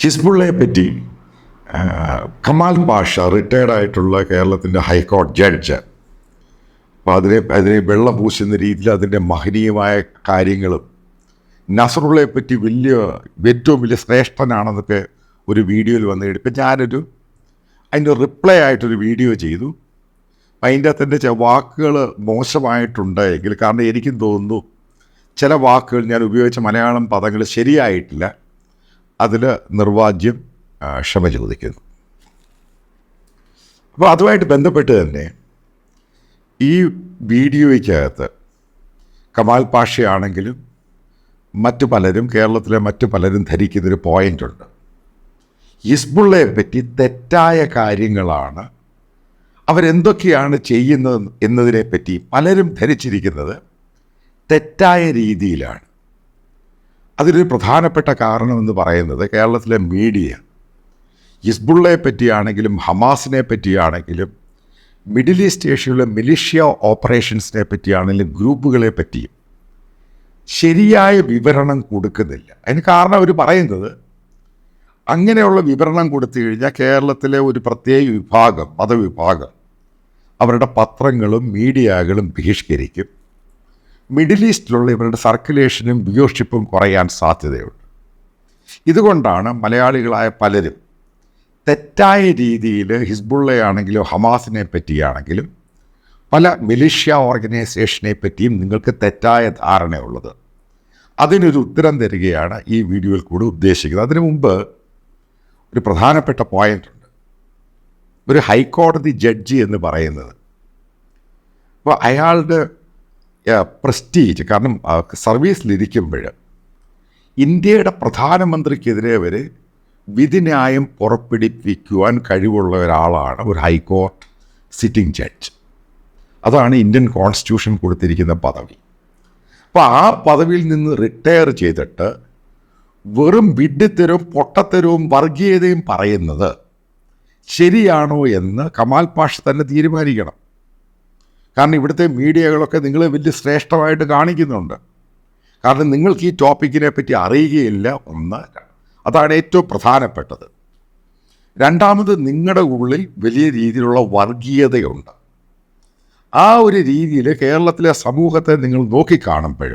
ഹിസ്ബുള്ളയെ പറ്റി കമാൽ പാഷ റിട്ടയർഡ് ആയിട്ടുള്ള കേരളത്തിൻ്റെ ഹൈക്കോടതി ജഡ്ജ് അപ്പോൾ അതിനെ വെള്ളം പൂശുന്ന രീതിയിൽ അതിൻ്റെ മഹനീയമായ കാര്യങ്ങളും നസറുള്ളയെ പറ്റി ഏറ്റവും വലിയ ശ്രേഷ്ഠനാണെന്നൊക്കെ ഒരു വീഡിയോയിൽ വന്നിട്ട് ഇപ്പം അതിൻ്റെ റിപ്ലൈ ആയിട്ടൊരു വീഡിയോ ചെയ്തു. അതിൻ്റെ അകത്തെ വാക്കുകൾ മോശമായിട്ടുണ്ടെങ്കിൽ, കാരണം എനിക്കും തോന്നുന്നു ചില വാക്കുകൾ ഞാൻ ഉപയോഗിച്ച മലയാളം പദങ്ങൾ ശരിയായിട്ടില്ല, അതിൽ നിർവാജ്യം ക്ഷമ ചോദിക്കുന്നു. അപ്പോൾ അതുമായിട്ട് ബന്ധപ്പെട്ട് തന്നെ ഈ വീഡിയോയ്ക്കകത്ത് കമാൽ പാഷയാണെങ്കിലും കേരളത്തിലെ മറ്റു പലരും ധരിക്കുന്നൊരു പോയിൻ്റുണ്ട്. ഹിസ്ബുള്ളയെ പറ്റി തെറ്റായ കാര്യങ്ങളാണ് അവരെന്തൊക്കെയാണ് ചെയ്യുന്നത് എന്നതിനെപ്പറ്റി പലരും ധരിച്ചിരിക്കുന്നത് തെറ്റായ രീതിയിലാണ്. അതിലൊരു പ്രധാനപ്പെട്ട കാരണമെന്ന് പറയുന്നത് കേരളത്തിലെ മീഡിയ ഹിസ്ബുള്ളയെ പറ്റിയാണെങ്കിലും ഹമാസിനെ പറ്റിയാണെങ്കിലും മിഡിൽ ഈസ്റ്റ് ഏഷ്യയിലെ മിലിഷ്യ ഓപ്പറേഷൻസിനെ പറ്റിയാണെങ്കിലും ഗ്രൂപ്പുകളെ പറ്റിയും ശരിയായ വിവരണം കൊടുക്കുന്നില്ല. അതിന് കാരണം അവർ പറയുന്നത് അങ്ങനെയുള്ള വിവരണം കൊടുത്തു കഴിഞ്ഞാൽ കേരളത്തിലെ ഒരു പ്രത്യേക മതവിഭാഗം അവരുടെ പത്രങ്ങളും മീഡിയകളും ബഹിഷ്കരിക്കും, മിഡിൽ ഈസ്റ്റിലുള്ള ഇവരുടെ സർക്കുലേഷനും വ്യൂവർഷിപ്പും കുറയാൻ സാധ്യതയുണ്ട്. ഇതുകൊണ്ടാണ് മലയാളികളായ പലരും തെറ്റായ രീതിയിൽ ഹിസ്ബുള്ളയാണെങ്കിലും ഹമാസിനെ പറ്റിയാണെങ്കിലും പല മിലിഷ്യ ഓർഗനൈസേഷനെ പറ്റിയും നിങ്ങൾക്ക് തെറ്റായ ധാരണയുള്ളത്. അതിനൊരു ഉത്തരം തരികയാണ് ഈ വീഡിയോയിൽ കൂടി ഉദ്ദേശിക്കുന്നത്. അതിനു മുമ്പ് ഒരു പ്രധാനപ്പെട്ട പോയിൻ്റുണ്ട്. ഒരു ഹൈക്കോടതി ജഡ്ജി എന്ന് പറയുന്നത്, അപ്പോൾ അയാളുടെ പ്രസ്റ്റീജ്, കാരണം സർവീസിലിരിക്കുമ്പോൾ ഇന്ത്യയുടെ പ്രധാനമന്ത്രിക്കെതിരെ വരെ വിധിന്യായം പുറപ്പെടുവിക്കുവാൻ കഴിവുള്ള ഒരാളാണ് ഒരു ഹൈക്കോർട്ട് സിറ്റിംഗ് ജഡ്ജ്. അതാണ് ഇന്ത്യൻ കോൺസ്റ്റിറ്റ്യൂഷൻ കൊടുത്തിരിക്കുന്ന പദവി. അപ്പോൾ ആ പദവിയിൽ നിന്ന് റിട്ടയർ ചെയ്തിട്ട് വെറും വിഡ്ഢിത്തരവും പൊട്ടത്തരവും വർഗീയതയും പറയുന്നത് ശരിയാണോ എന്ന് കമാൽ പാഷ തന്നെ തീരുമാനിക്കണം. കാരണം ഇവിടുത്തെ മീഡിയകളൊക്കെ നിങ്ങളെ വലിയ ശ്രേഷ്ഠമായിട്ട് കാണിക്കുന്നുണ്ട്. കാരണം നിങ്ങൾക്ക് ഈ ടോപ്പിക്കിനെ പറ്റി അറിയുകയില്ല, ഒന്ന്. അതാണ് ഏറ്റവും പ്രധാനപ്പെട്ടത്. രണ്ടാമത്, നിങ്ങളുടെ ഉള്ളിൽ വലിയ രീതിയിലുള്ള വർഗീയതയുണ്ട്. ആ ഒരു രീതിയിൽ കേരളത്തിലെ സമൂഹത്തെ നിങ്ങൾ നോക്കിക്കാണുമ്പോൾ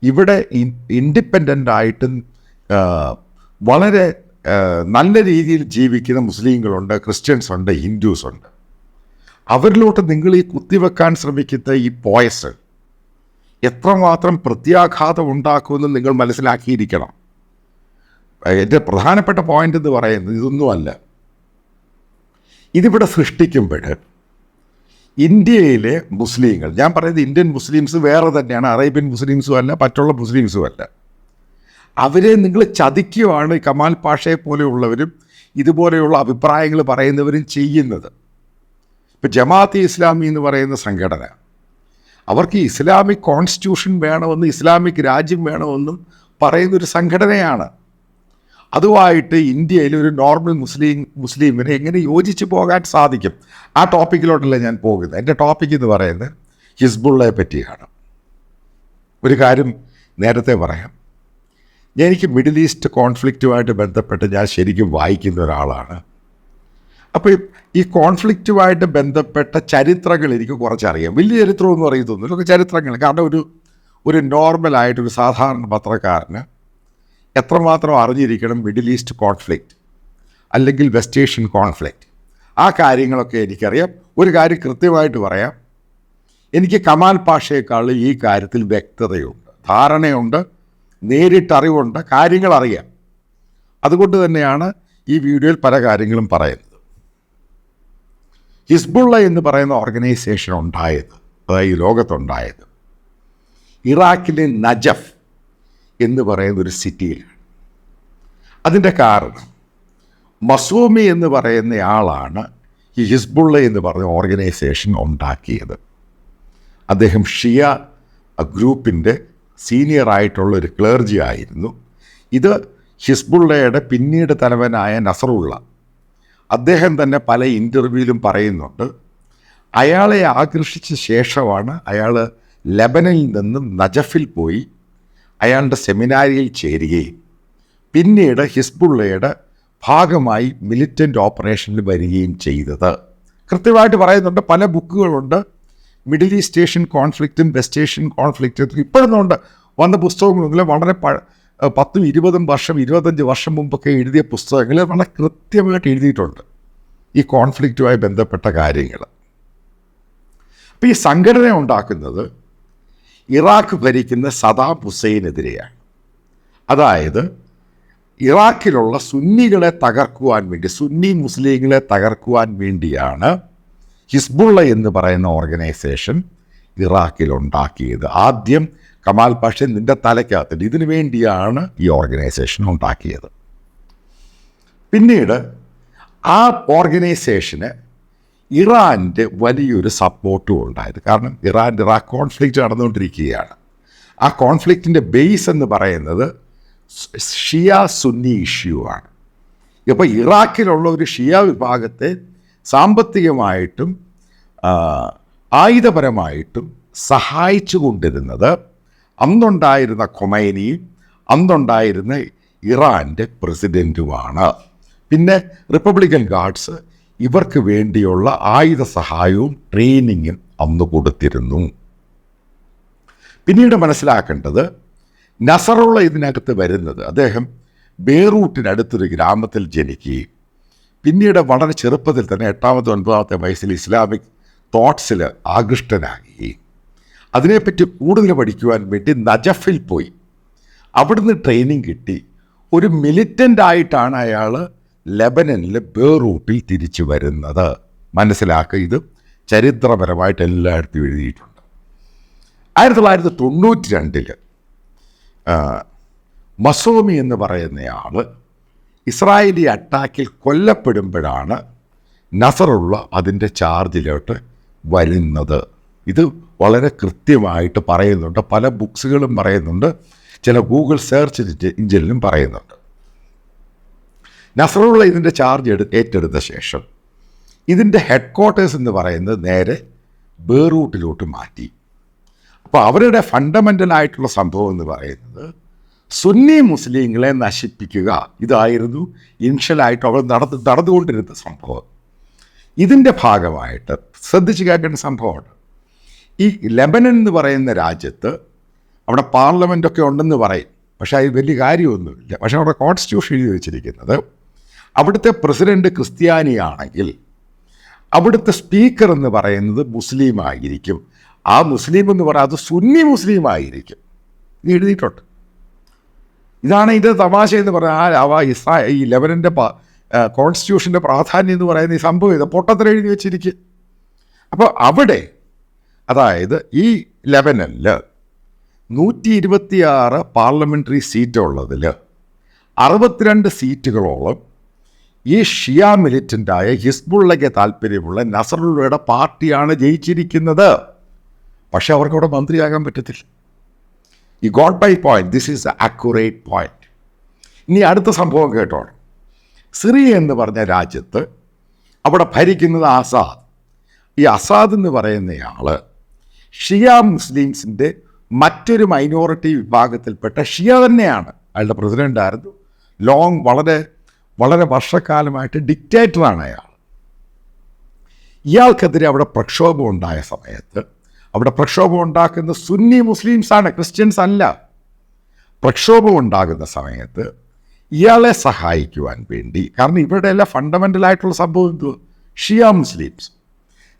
ഇവിടെ ഇൻഡിപെൻഡൻ്റായിട്ടും വളരെ നല്ല രീതിയിൽ ജീവിക്കുന്ന മുസ്ലിങ്ങളുണ്ട്, ക്രിസ്ത്യൻസ് ഉണ്ട്, ഹിന്ദുസ് ഉണ്ട്. അവരിലോട്ട് നിങ്ങൾ ഈ കുത്തിവെക്കാൻ ശ്രമിക്കുന്ന ഈ പോയസ് എത്രമാത്രം പ്രത്യാഘാതം ഉണ്ടാക്കുമെന്ന് നിങ്ങൾ മനസ്സിലാക്കിയിരിക്കണം. എൻ്റെ പ്രധാനപ്പെട്ട പോയിൻ്റ് എന്ന് പറയുന്നത് ഇതൊന്നുമല്ല. ഇതിവിടെ സൃഷ്ടിക്കുമ്പോൾ ഇന്ത്യയിലെ മുസ്ലിങ്ങൾ, ഞാൻ പറയുന്നത് ഇന്ത്യൻ മുസ്ലിംസ് വേറെ തന്നെയാണ്, അറേബ്യൻ മുസ്ലിംസും അല്ല, മറ്റുള്ള മുസ്ലിംസും അല്ല. അവരെ നിങ്ങൾ ചതിക്കുകയാണ് കമാൽ പാഷയെ പോലെയുള്ളവരും ഇതുപോലെയുള്ള അഭിപ്രായങ്ങൾ പറയുന്നവരും ചെയ്യുന്നത്. ഇപ്പം ജമാഅത്തെ ഇസ്ലാമി എന്ന് പറയുന്ന സംഘടന, അവർക്ക് ഇസ്ലാമിക് കോൺസ്റ്റിറ്റ്യൂഷൻ വേണമെന്നും ഇസ്ലാമിക് രാജ്യം വേണമെന്നും പറയുന്നൊരു സംഘടനയാണ്. അതുമായിട്ട് ഇന്ത്യയിൽ ഒരു നോർമൽ മുസ്ലിമിനെ എങ്ങനെ യോജിച്ച് പോകാൻ സാധിക്കും? ആ ടോപ്പിക്കിലോട്ടല്ല ഞാൻ പോകുന്നത്. എൻ്റെ ടോപ്പിക് എന്ന് പറയുന്നത് ഹിസ്ബുള്ളയെ പറ്റിയാണ്. ഒരു കാര്യം നേരത്തെ പറയാം. എനിക്ക് മിഡിൽ ഈസ്റ്റ് കോൺഫ്ലിക്റ്റുമായിട്ട് ബന്ധപ്പെട്ട് ഞാൻ ശരിക്കും വായിക്കുന്ന ഒരാളാണ്. അപ്പോൾ ഈ കോൺഫ്ലിക്റ്റുമായിട്ട് ബന്ധപ്പെട്ട ചരിത്രങ്ങൾ എനിക്ക് കുറച്ചറിയാം. വലിയ ചരിത്രമൊന്നും അറിയത്തൊന്നും, ഇതൊക്കെ ചരിത്രങ്ങൾ. കാരണം ഒരു നോർമലായിട്ടൊരു സാധാരണ പത്രക്കാരന് എത്രമാത്രം അറിഞ്ഞിരിക്കണം മിഡിൽ ഈസ്റ്റ് കോൺഫ്ലിക്റ്റ് അല്ലെങ്കിൽ വെസ്റ്റ് ഏഷ്യൻ കോൺഫ്ലിക്റ്റ്, ആ കാര്യങ്ങളൊക്കെ എനിക്കറിയാം. ഒരു കാര്യം കൃത്യമായിട്ട് പറയാം, എനിക്ക് കമാൽ പാഷയേക്കാൾ ഈ കാര്യത്തിൽ വ്യക്തതയുണ്ട്, ധാരണയുണ്ട്, നേരിട്ടറിവുണ്ട്, കാര്യങ്ങളറിയാം. അതുകൊണ്ട് തന്നെയാണ് ഈ വീഡിയോയിൽ പല കാര്യങ്ങളും പറയുന്നത്. ഹിസ്ബുള്ള എന്ന് പറയുന്ന ഓർഗനൈസേഷൻ ഉണ്ടായത്, അതായത് ഈ ലോകത്തുണ്ടായത്, ഇറാഖിലെ നജഫ് എന്ന് പറയുന്ന ഒരു സിറ്റിയിലാണ്. അതിൻ്റെ കാരണം മസൂമി എന്ന് പറയുന്ന ആളാണ് ഈ ഹിസ്ബുള്ള എന്ന് പറഞ്ഞ ഓർഗനൈസേഷൻ ഉണ്ടാക്കിയത്. അദ്ദേഹം ഷിയ ഗ്രൂപ്പിൻ്റെ സീനിയറായിട്ടുള്ള ഒരു ക്ലർജി ആയിരുന്നു. ഇത് ഹിസ്ബുള്ളയുടെ പിന്നീട് തലവനായ നസറുള്ള, അദ്ദേഹം തന്നെ പല ഇൻ്റർവ്യൂവിലും പറയുന്നുണ്ട്, അയാളെ ആകർഷിച്ച ശേഷമാണ് അയാൾ ലെബനനിൽ നിന്നും നജഫിൽ പോയി അയാളുടെ സെമിനാരിയിൽ ചേരുകയും പിന്നീട് ഹിസ്ബുള്ളയുടെ ഭാഗമായി മിലിറ്റൻ്റ് ഓപ്പറേഷനിൽ വരികയും ചെയ്തത്. കൃത്യമായിട്ട് പറയുന്നുണ്ട്, പല ബുക്കുകളുണ്ട്. മിഡിൽ ഈസ്റ്റ് ഏഷ്യൻ കോൺഫ്ലിക്റ്റും വെസ്റ്റ് ഏഷ്യൻ കോൺഫ്ലിക്റ്റും ഇപ്പോഴൊന്നുണ്ട്, വന്ന പുസ്തകങ്ങളൊന്നുമില്ല. വളരെ 10, 20 വർഷം 25 വർഷം മുമ്പൊക്കെ എഴുതിയ പുസ്തകങ്ങൾ വളരെ കൃത്യമായിട്ട് എഴുതിയിട്ടുണ്ട് ഈ കോൺഫ്ലിക്റ്റുമായി ബന്ധപ്പെട്ട കാര്യങ്ങൾ. അപ്പോൾ ഈ സംഘടന ഉണ്ടാക്കുന്നത് ഇറാഖ് ഭരിക്കുന്ന സദാം ഹുസൈനെതിരെയാണ്. അതായത് ഇറാഖിലുള്ള സുന്നികളെ തകർക്കുവാൻ വേണ്ടി, സുന്നി മുസ്ലിങ്ങളെ തകർക്കുവാൻ വേണ്ടിയാണ് ഹിസ്ബുള്ള എന്ന് പറയുന്ന ഓർഗനൈസേഷൻ ഇറാഖിലുണ്ടാക്കിയത്. ആദ്യം കമാൽ പാഷ നിൻ്റെ തലയ്ക്കകത്തിട്ട് ഇതിനു വേണ്ടിയാണ് ഈ ഓർഗനൈസേഷൻ ഉണ്ടാക്കിയത്. പിന്നീട് ആ ഓർഗനൈസേഷന് ഇറാൻ്റെ വലിയൊരു സപ്പോർട്ടും ഉണ്ടായത്. കാരണം ഇറാഖ് കോൺഫ്ലിക്റ്റ് നടന്നുകൊണ്ടിരിക്കുകയാണ്. ആ കോൺഫ്ലിക്റ്റിൻ്റെ ബേസ് എന്ന് പറയുന്നത് ഷിയ സുന്നി ഇഷ്യൂ ആണ്. ഇപ്പോൾ ഇറാഖിലുള്ള ഒരു ഷിയ വിഭാഗത്തെ സാമ്പത്തികമായിട്ടും ആയുധപരമായിട്ടും സഹായിച്ചു കൊണ്ടിരുന്നത് അന്നുണ്ടായിരുന്ന ഖൊമൈനിയും അന്നുണ്ടായിരുന്ന ഇറാൻ്റെ പ്രസിഡൻറ്റുമാണ്. പിന്നെ റിപ്പബ്ലിക്കൻ ഗാർഡ്സ് ഇവർക്ക് വേണ്ടിയുള്ള ആയുധ സഹായവും ട്രെയിനിങ്ങും അന്ന് കൊടുത്തിരുന്നു. പിന്നീട് മനസ്സിലാക്കേണ്ടത്, നസറുള്ള ഇതിനകത്ത് വരുന്നത്, അദ്ദേഹം ബെയ്റൂട്ടിനടുത്തൊരു ഗ്രാമത്തിൽ ജനിക്കുകയും പിന്നീട് വളരെ ചെറുപ്പത്തിൽ തന്നെ 8ാമത്തെ 9ാമത്തെ വയസ്സിൽ ഇസ്ലാമിക് തോട്ട്സിൽ ആകൃഷ്ടനാകുകയും അതിനെപ്പറ്റി കൂടുതൽ പഠിക്കുവാൻ വേണ്ടി നജഫിൽ പോയി അവിടുന്ന് ട്രെയിനിങ് കിട്ടി. ഒരു മിലിറ്റൻ്റായിട്ടാണ് അയാൾ ലെബനനിൽ ബെയ്റൂട്ടിൽ തിരിച്ചു വരുന്നത്. മനസ്സിലാക്കുക, ഇത് ചരിത്രപരമായിട്ട് എല്ലായിടത്തും എഴുതിയിട്ടുണ്ട്. 1992 മസോമി എന്ന് പറയുന്നയാൾ ഇസ്രായേലി അറ്റാക്കിൽ കൊല്ലപ്പെടുമ്പോഴാണ് നസറുള്ള അതിൻ്റെ ചാർജിലോട്ട് വരുന്നത്. ഇത് വളരെ കൃത്യമായിട്ട് പറയുന്നുണ്ട്, പല ബുക്സുകളും പറയുന്നുണ്ട്, ചില ഗൂഗിൾ സെർച്ച് എഞ്ചിനിലും പറയുന്നുണ്ട്. നസറുള്ള ഇതിൻ്റെ ചാർജ് ഏറ്റെടുത്ത ശേഷം ഇതിൻ്റെ ഹെഡ് ക്വാർട്ടേഴ്സ് എന്ന് പറയുന്നത് നേരെ ബെയ്റൂട്ടിലോട്ട് മാറ്റി. അപ്പോൾ അവരുടെ ഫണ്ടമെൻ്റലായിട്ടുള്ള സംഭവം എന്ന് പറയുന്നത് സുന്നി മുസ്ലിങ്ങളെ നശിപ്പിക്കുക, ഇതായിരുന്നു ഇനിഷ്യലായിട്ട് അവർ നടന്നുകൊണ്ടിരുന്ന സംഭവം. ഇതിൻ്റെ ഭാഗമായിട്ട് ശ്രദ്ധിച്ച് കേൾക്കേണ്ട സംഭവമാണ്, ഈ ലെബനൻ എന്ന് പറയുന്ന രാജ്യത്ത് അവിടെ പാർലമെൻറ്റൊക്കെ ഉണ്ടെന്ന് പറയും, പക്ഷേ അത് വലിയ കാര്യമൊന്നുമില്ല. പക്ഷേ അവിടെ കോൺസ്റ്റിറ്റ്യൂഷൻ എഴുതി വെച്ചിരിക്കുന്നത് അവിടുത്തെ പ്രസിഡൻറ്റ് ക്രിസ്ത്യാനിയാണെങ്കിൽ അവിടുത്തെ സ്പീക്കർ എന്ന് പറയുന്നത് മുസ്ലിം ആയിരിക്കും. ആ മുസ്ലിം എന്ന് പറയുന്നത് അത് സുന്നി മുസ്ലിം ആയിരിക്കും. ഇത് എഴുതിയിട്ടുണ്ട്. ഇതാണ് ഇതിൻ്റെ തമാശ എന്ന് പറഞ്ഞാൽ ഈ ലെബനൻ്റെ കോൺസ്റ്റിറ്റ്യൂഷൻ്റെ പ്രാധാന്യം എന്ന് പറയുന്ന ഈ സംഭവം ഇത് പൊട്ടത്തിൽ എഴുതി വെച്ചിരിക്കും. അപ്പോൾ അവിടെ, അതായത് ഈ ലെബനനിൽ 126 പാർലമെൻ്ററി സീറ്റുള്ളതിൽ 62 സീറ്റുകളോളം ഈ ഷിയ മിലിറ്റൻ്റായ ഹിസ്ബുള്ളയ്ക്ക് താല്പര്യമുള്ള നസറുള്ളയുടെ പാർട്ടിയാണ് ജയിച്ചിരിക്കുന്നത്. പക്ഷെ അവർക്ക് അവിടെ മന്ത്രിയാകാൻ പറ്റത്തില്ല. ഈ got my point, this is A accurate point. ഇനി അടുത്ത സംഭവം കേട്ടോണം. സിറിയ എന്ന് പറഞ്ഞ രാജ്യത്ത് അവിടെ ഭരിക്കുന്നത് ആസാദ്. ഈ അസാദ് എന്ന് പറയുന്നയാൾ ഷിയ മുസ്ലിംസിൻ്റെ മറ്റൊരു മൈനോറിറ്റി വിഭാഗത്തിൽപ്പെട്ട ഷിയ തന്നെയാണ്. അയാളുടെ പ്രസിഡൻ്റായിരുന്നു. വളരെ വളരെ വർഷക്കാലമായിട്ട് ഡിക്റ്റേറ്ററാണ് അയാൾ. ഇയാൾക്കെതിരെ അവിടെ പ്രക്ഷോഭം ഉണ്ടായ സമയത്ത്, അവിടെ പ്രക്ഷോഭം ഉണ്ടാക്കുന്ന സുന്നി മുസ്ലിംസാണ്, ക്രിസ്ത്യൻസ് അല്ല. പ്രക്ഷോഭം ഉണ്ടാകുന്ന സമയത്ത് ഇയാളെ സഹായിക്കുവാൻ വേണ്ടി, കാരണം ഇവരുടെ എല്ലാം ഫണ്ടമെൻ്റലായിട്ടുള്ള സംഭവം എന്തുവാ, ഷിയ മുസ്ലിംസ്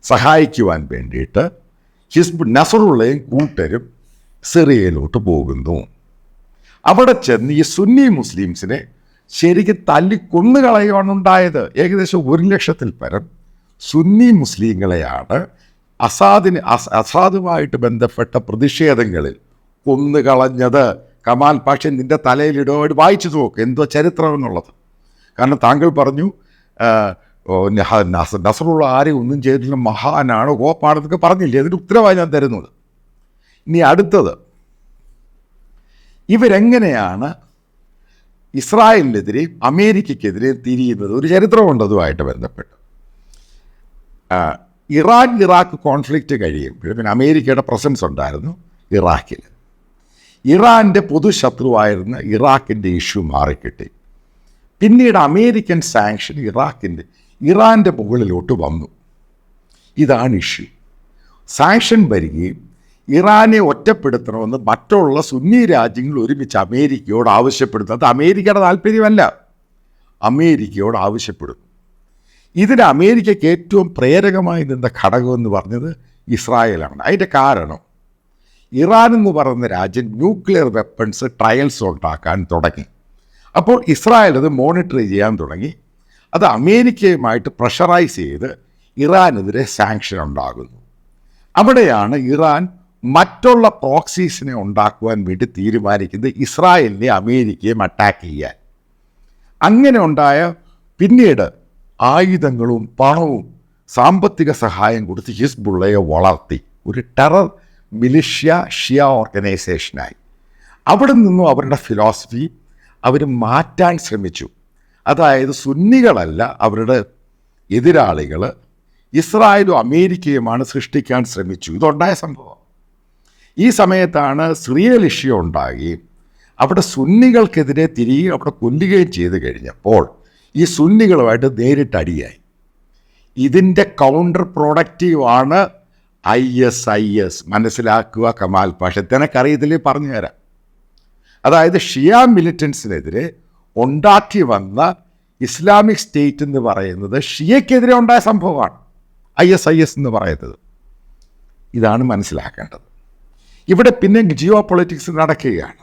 സഹായിക്കുവാൻ വേണ്ടിയിട്ട് നസറുള്ളയും കൂട്ടരും സിറിയയിലോട്ട് പോകുന്നു. അവിടെ ചെന്ന് ഈ സുന്നി മുസ്ലിംസിനെ ശരിക്കും തല്ലിക്കൊന്നുകളയുകയാണ് ഉണ്ടായത്. ഏകദേശം 100,000-ൽ പരം സുന്നി മുസ്ലിങ്ങളെയാണ് അസാദുമായിട്ട് ബന്ധപ്പെട്ട പ്രതിഷേധങ്ങളിൽ കൊന്നുകളഞ്ഞത്. കമാൽ പാഷ നിൻ്റെ തലയിലിടോട് വായിച്ചു നോക്ക് എന്തോ ചരിത്രം എന്നുള്ളത്. കാരണം താങ്കൾ പറഞ്ഞു നസറുള്ള ആരെയും ഒന്നും ചെയ്തിട്ടില്ല, മഹാനാണ്, കോപ്പാണെന്നൊക്കെ പറഞ്ഞില്ലേ, അതിൻ്റെ ഉത്തരവായി ഞാൻ തരുന്നത്. ഇനി അടുത്തത്, ഇവരെങ്ങനെയാണ് ഇസ്രായേലിനെതിരെയും അമേരിക്കയ്ക്കെതിരെയും തിരിയുന്നത്? ഒരു ചരിത്രമുണ്ട് അതുമായിട്ട് ബന്ധപ്പെട്ട്. ഇറാഖ് കോൺഫ്ലിക്റ്റ് കഴിയുമ്പോൾ പിന്നെ അമേരിക്കയുടെ പ്രസൻസ് ഉണ്ടായിരുന്നു ഇറാഖിൽ. ഇറാൻ്റെ പൊതുശത്രുവായിരുന്ന ഇറാഖിൻ്റെ ഇഷ്യൂ മാറിക്കിട്ടി. പിന്നീട് അമേരിക്കൻ സാങ്ഷൻ ഇറാൻ്റെ മുകളിലോട്ട് വന്നു. ഇതാണ് ഇഷ്യൂ. സാങ്ഷൻ വരികയും ഇറാനെ ഒറ്റപ്പെടുത്തണമെന്ന് മറ്റുള്ള സുന്നി രാജ്യങ്ങൾ ഒരുമിച്ച് അമേരിക്കയോട് ആവശ്യപ്പെടുന്നത് അമേരിക്കയുടെ താല്പര്യമല്ല, അമേരിക്കയോട് ആവശ്യപ്പെടുന്നു. ഇതിന് അമേരിക്കയ്ക്ക് ഏറ്റവും പ്രേരകമായി നിന്ന ഘടകമെന്ന് പറഞ്ഞത് ഇസ്രായേലാണ്. അതിൻ്റെ കാരണം ഇറാൻ എന്ന് പറയുന്ന രാജ്യം ന്യൂക്ലിയർ വെപ്പൺസ് ട്രയൽസ് ഉണ്ടാക്കാൻ തുടങ്ങി. അപ്പോൾ ഇസ്രായേൽ അത് മോണിറ്റർ ചെയ്യാൻ തുടങ്ങി. അത് അമേരിക്കയുമായിട്ട് പ്രഷറൈസ് ചെയ്ത് ഇറാനെതിരെ സാങ്ഷൻ ഉണ്ടാകുന്നു. അവിടെയാണ് ഇറാൻ മറ്റുള്ള പ്രോക്സീസിനെ ഉണ്ടാക്കുവാൻ വേണ്ടി തീരുമാനിക്കുന്നത്, ഇസ്രായേലിനെ അമേരിക്കയും അറ്റാക്ക് ചെയ്യാൻ. അങ്ങനെ ഉണ്ടായ പിന്നീട് ആയുധങ്ങളും പണവും സാമ്പത്തിക സഹായം കൊടുത്ത് ഹിസ്ബുള്ളയെ വളർത്തി ഒരു ടെറർ മിലിഷ്യ ഷിയ ഓർഗനൈസേഷനായി. അവിടെ നിന്നും അവരുടെ ഫിലോസഫി അവർ മാറ്റാൻ ശ്രമിച്ചു. അതായത് സുന്നികളല്ല അവരുടെ എതിരാളികൾ, ഇസ്രായേലും അമേരിക്കയുമാണ് സൃഷ്ടിക്കാൻ ശ്രമിച്ചു. ഇതുണ്ടായ സംഭവം. ഈ സമയത്താണ് സിറിയൽ ഇഷ്യൂ ഉണ്ടാകുകയും അവിടെ സുന്നികൾക്കെതിരെ തിരികെ അവിടെ കൊല്ലുകയും ചെയ്ത് കഴിഞ്ഞപ്പോൾ ഈ സുന്നികളുമായിട്ട് നേരിട്ടടിയായി. ഇതിൻ്റെ കൗണ്ടർ പ്രൊഡക്റ്റീവാണ് IS. മനസ്സിലാക്കുക കമാൽ പാഷ, നിനക്കറിയത്തില്ലേ പറഞ്ഞു തരാം. അതായത് ഷിയ മിലിറ്റൻസിനെതിരെ ഉണ്ടാക്കി വന്ന ഇസ്ലാമിക് സ്റ്റേറ്റ് എന്ന് പറയുന്നത് ഷിയക്കെതിരെ ഉണ്ടായ സംഭവമാണ് IS എന്ന് പറയുന്നത്. ഇതാണ് മനസ്സിലാക്കേണ്ടത്. ഇവിടെ പിന്നെ ജിയോ പൊളിറ്റിക്സ് നടക്കുകയാണ്.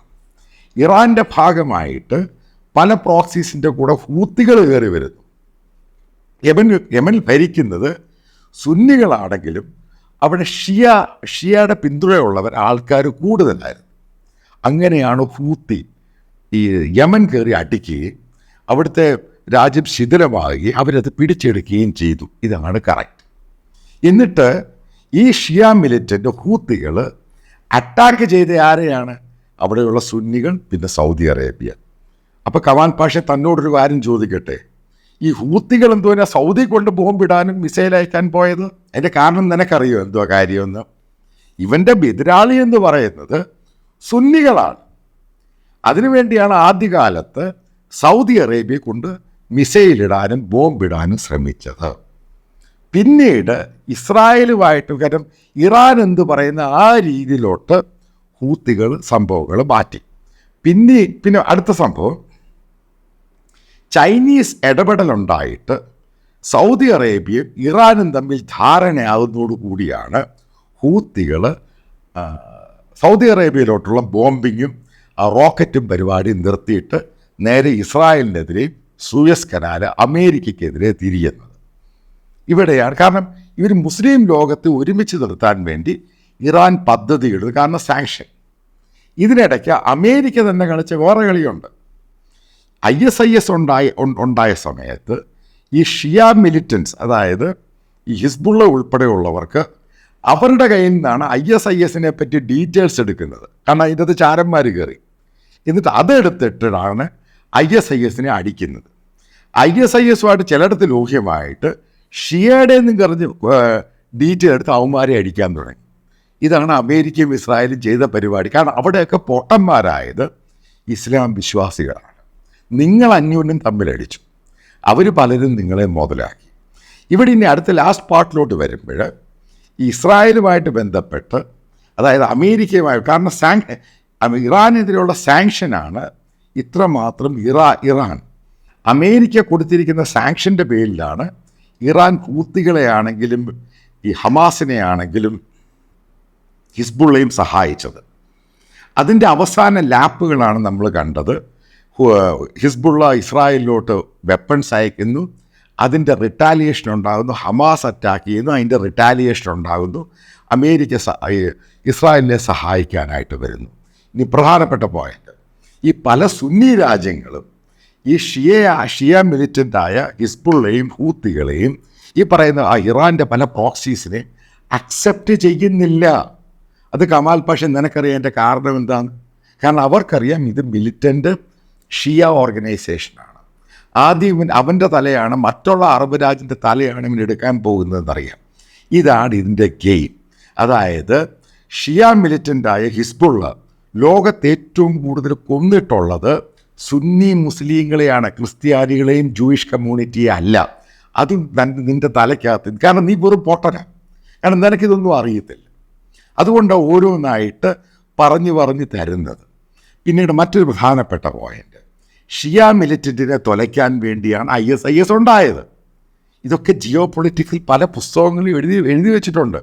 ഇറാൻ്റെ ഭാഗമായിട്ട് പല പ്രോക്സീസിൻ്റെ കൂടെ ഹൂത്തികൾ കയറി വരുന്നു. യമനിൽ ഭരിക്കുന്നത് സുന്നികളാണെങ്കിലും അവിടെ ഷിയയുടെ പിന്തുണയുള്ളവർ ആൾക്കാർ കൂടുതലായിരുന്നു. അങ്ങനെയാണ് ഹൂത്തി ഈ യമൻ കയറി അടിക്കുകയും അവിടുത്തെ രാജ്യം ശിഥിലമാകുകയും അവരത് പിടിച്ചെടുക്കുകയും ചെയ്തു. ഇതാണ് കറക്റ്റ്. എന്നിട്ട് ഈ ഷിയ മിലിറ്റൻ്റ് ഹൂത്തികൾ അറ്റാക്ക് ചെയ്ത ആരെയാണ്? അവിടെയുള്ള സുന്നികൾ, പിന്നെ സൗദി അറേബ്യ. അപ്പോൾ കമാൽ പാഷ തന്നോടൊരു കാര്യം ചോദിക്കട്ടെ, ഈ ഹൂത്തികൾ എന്തുവാ സൗദി കൊണ്ട് ബോംബിടാനും മിസൈൽ അയക്കാൻ പോയത്? അതിൻ്റെ കാരണം നിനക്കറിയോ എന്തുവാ കാര്യമെന്ന്? ഇവൻ്റെ എതിരാളി എന്ന് പറയുന്നത് സുന്നികളാണ്. അതിനുവേണ്ടിയാണ് ആദ്യകാലത്ത് സൗദി അറേബ്യ കൊണ്ട് മിസൈലിടാനും ബോംബിടാനും ശ്രമിച്ചത്. പിന്നീട് ഇസ്രായേലുമായിട്ട് കാരണം ഇറാൻ എന്ന് പറയുന്ന ആ രീതിയിലോട്ട് ഹൂത്തികൾ സംഭവങ്ങൾ മാറ്റി. പിന്നെ അടുത്ത സംഭവം, ചൈനീസ് ഇടപെടലുണ്ടായിട്ട് സൗദി അറേബ്യയും ഇറാനും തമ്മിൽ ധാരണയാകുന്നതോടുകൂടിയാണ് ഹൂത്തികൾ സൗദി അറേബ്യയിലോട്ടുള്ള ബോംബിങ്ങും റോക്കറ്റും പരിപാടി നിർത്തിയിട്ട് നേരെ ഇസ്രായേലിനെതിരെയും സൂയസ് കനാല് അമേരിക്കയ്ക്കെതിരെ തിരിയുന്നത്. ഇവിടെയാണ് കാരണം ഇവർ മുസ്ലിം ലോകത്തെ ഒരുമിച്ച് നിർത്താൻ വേണ്ടി ഇറാൻ പദ്ധതിയിടുന്നത്. കാരണം സാങ്ഷൻ. ഇതിനിടയ്ക്ക് അമേരിക്ക തന്നെ കളിച്ച വേറെ കളിയുണ്ട്. IS ഉണ്ടായ സമയത്ത് ഈ ഷിയ മിലിറ്റൻസ്, അതായത് ഈ ഹിസ്ബുള്ള ഉൾപ്പെടെയുള്ളവർക്ക് അവരുടെ കയ്യിൽ നിന്നാണ് ISISനെ പറ്റി ഡീറ്റെയിൽസ് എടുക്കുന്നത്. കാരണം അതിൻ്റെ അത് ചാരന്മാർ കയറി എന്നിട്ട് അതെടുത്തിട്ടാണ് ISISനെ അടിക്കുന്നത്. ISISുമായിട്ട് ചിലയിടത്ത് ലോഹ്യമായിട്ട് ഷിയയുടെ നിന്നും കറിഞ്ഞ് ഡീറ്റെയിൽ എടുത്ത് അവന്മാരെ അടിക്കാൻ തുടങ്ങി. ഇതാണ് അമേരിക്കയും ഇസ്രായേലും ചെയ്ത പരിപാടി. കാരണം അവിടെയൊക്കെ പൊട്ടന്മാരായത് ഇസ്ലാം വിശ്വാസികളാണ്. നിങ്ങൾ അന്യോന്യം തമ്മിലടിച്ചു, അവർ പലരും നിങ്ങളെ മുതലാക്കി. ഇവിടെ ഇനി അടുത്ത ലാസ്റ്റ് പാർട്ടിലോട്ട് വരുമ്പോൾ ഇസ്രായേലുമായിട്ട് ബന്ധപ്പെട്ട്, അതായത് അമേരിക്കയുമായി, കാരണം ഇറാനെതിരെയുള്ള സാങ്ഷനാണ് ഇത്രമാത്രം ഇറാൻ അമേരിക്ക കൊടുത്തിരിക്കുന്ന സാങ്ഷൻ്റെ പേരിലാണ് ഇറാൻ ഹൂത്തികളെയാണെങ്കിലും ഈ ഹമാസിനെ ആണെങ്കിലും ഹിസ്ബുള്ളയും സഹായിച്ചത്. അതിൻ്റെ അവസാന ലാപ്പുകളാണ് നമ്മൾ കണ്ടത്. ഹിസ്ബുള്ള ഇസ്രായേലിലോട്ട് വെപ്പൺസ് അയക്കുന്നു, അതിൻ്റെ റിട്ടാലിയേഷൻ ഉണ്ടാകുന്നു. ഹമാസ് അറ്റാക്ക് ചെയ്യുന്നു, അതിൻ്റെ റിട്ടാലിയേഷൻ ഉണ്ടാകുന്നു. അമേരിക്ക ഇസ്രായേലിനെ സഹായിക്കാനായിട്ട് വരുന്നു. ഇനി പ്രധാനപ്പെട്ട പോയിന്റ്, ഈ പല സുന്നി രാജ്യങ്ങളും ഈ ഷിയ മിലിറ്റൻ്റായ ഹിസ്ബുള്ളയും ഹൂത്തികളെയും ഈ പറയുന്ന ഇറാൻ്റെ പല പ്രോക്സീസിനെ അക്സെപ്റ്റ് ചെയ്യുന്നില്ല. അത് കമാൽ പാഷ നിനക്കറിയാം എൻ്റെ കാരണം എന്താണ്? കാരണം അവർക്കറിയാം ഇത് മിലിറ്റൻ്റ് ഷിയ ഓർഗനൈസേഷനാണ്. ആദ്യം അവൻ്റെ തലയാണ്, മറ്റുള്ള അറബ് രാജ്യത്തിൻ്റെ തലയാണ് ഇവൻ എടുക്കാൻ പോകുന്നതെന്നറിയാം. ഇതാണ് ഇതിൻ്റെ ഗെയിം. അതായത് ഷിയ മിലിറ്റൻ്റായ ഹിസ്ബുള്ള ലോകത്ത് ഏറ്റവും കൂടുതൽ കൊന്നിട്ടുള്ളത് സുന്നി മുസ്ലിങ്ങളെയാണ്, ക്രിസ്ത്യാനികളെയും ജൂയിഷ് കമ്മ്യൂണിറ്റിയെ അല്ല. അതും നിൻ്റെ തലയ്ക്കകത്ത്, കാരണം നീ വെറും പൊട്ടനാണ്, കാരണം നിനക്കിതൊന്നും അറിയത്തില്ല. അതുകൊണ്ട് ഓരോന്നായിട്ട് പറഞ്ഞു തരുന്നത്. പിന്നീട് മറ്റൊരു പ്രധാനപ്പെട്ട പോയിന്റ്, ഷിയ മിലിറ്റൻറ്റിനെ തുലയ്ക്കാൻ വേണ്ടിയാണ് IS ഉണ്ടായത്. ഇതൊക്കെ ജിയോ പൊളിറ്റിക്സിൽ പല പുസ്തകങ്ങളും എഴുതി വെച്ചിട്ടുണ്ട്.